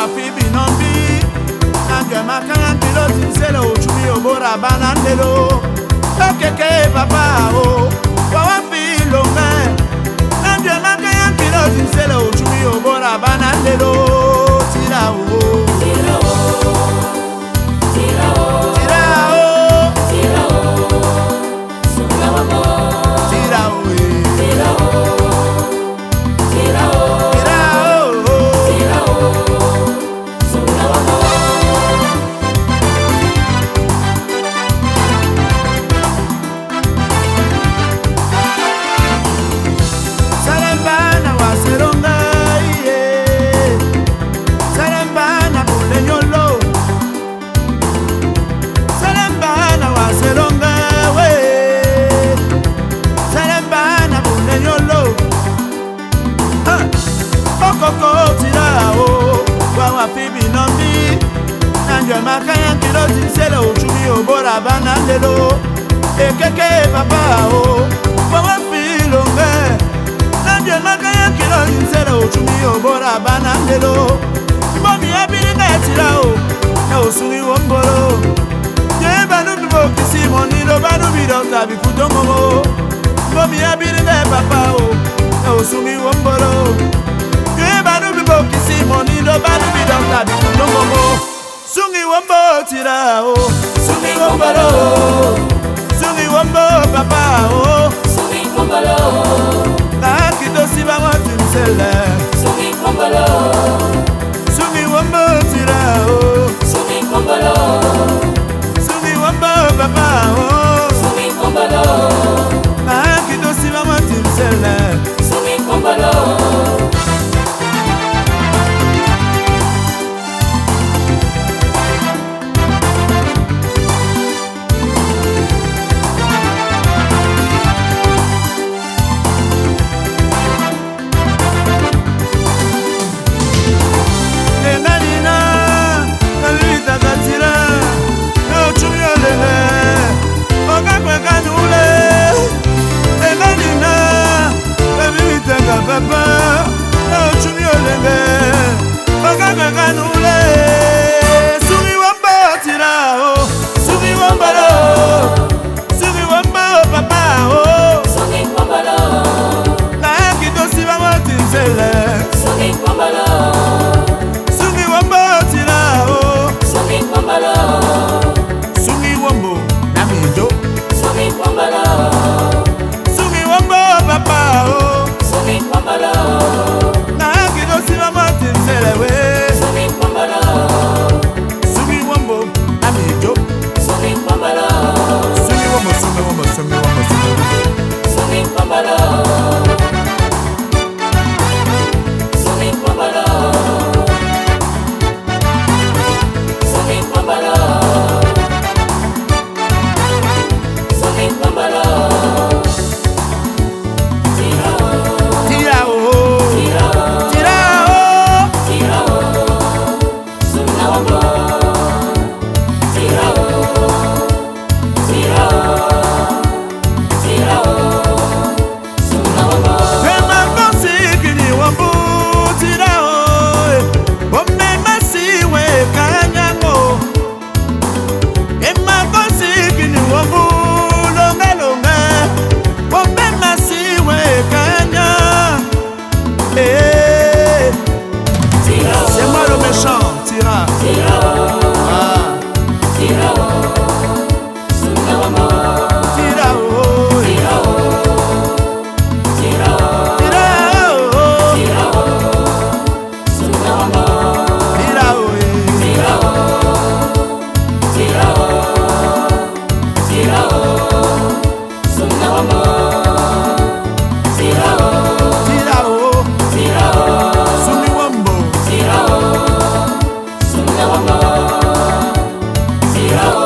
wafibi nombi Nandwe makanga kilo tinsele uchumi obora banandelo Okeke papa o wafibi longa Nandwe makanga kilo tinsele uchumi obora banandelo Tira o Tira o Tira o Tira o Tira o Sumna wamo Tira o Tira o Tira o Tira o Sumna wamo Salembana waseronga Salembana bulenyolo Salembana waseronga Salembana bulenyolo Okoko tira o wafibi nombi Nandwe makaya kilo tinsele uchumi obora banandelo Ekeke papa o wafibi longa Nandwe makaya kilo tinsele uchumi obora banandelo Mbomi abirika tira o na osuri wombolo Ye banu bibo kisi monilo banu bido tabi kutongomo Mbomi abirika papa o na osuri wombolo Ye banu bibo kisi monilo banu bido tabi kutongomo Sungi wombo tira o Sungi wombolo Sungi wombo papa o Sungi wombolo Nakido siba watimsele Sungi wombolo Sungi wombo tira o Sungi wombolo Sungi wombo papa o Sungi wombolo Nakido siba watimsele Sungi wombolo Papa, no chumi olenge, okaka kanule. Sugi wamba tira o, sugi wamba lo, sugi wamba papa o. Sungi wombolo Na kido siba motinsele. Sungi wombolo Sugi wamba tira o, Sungi wombolo sugi wambo na mijo. Sungi wombolo Sugi wamba papa o. Sungi wombolo Na kido siba motinsele we. Sungi wombolo Sugi wambo na mijo. Sungi wombolo Sugi wambo, sugi wambo, sugi wambo, sugi wambo. Sungi wombolo Sungi wombolo Sungi wombolo Sungi wombolo Tira o Tira o, Tira o tira o. Tira o Sumna wamo Tira o Tira o Tira o Sumna wamo Ema konsikini wambu tira o. Ome masiwe kanyango. Ema konsikini wambu longa longa. Ome masiwe kanya. Tira o C'est moi le méchant, tira. Tira o Ah, Tira o Sumna wamo tira o, Tira o Tira o tira o, Tira o Sumna wamo tira o. Tira o Tira o Tira o Sumna wamo Tira o Tira o, Tira o sumi wambo. Tira o Sumna wamo Tira o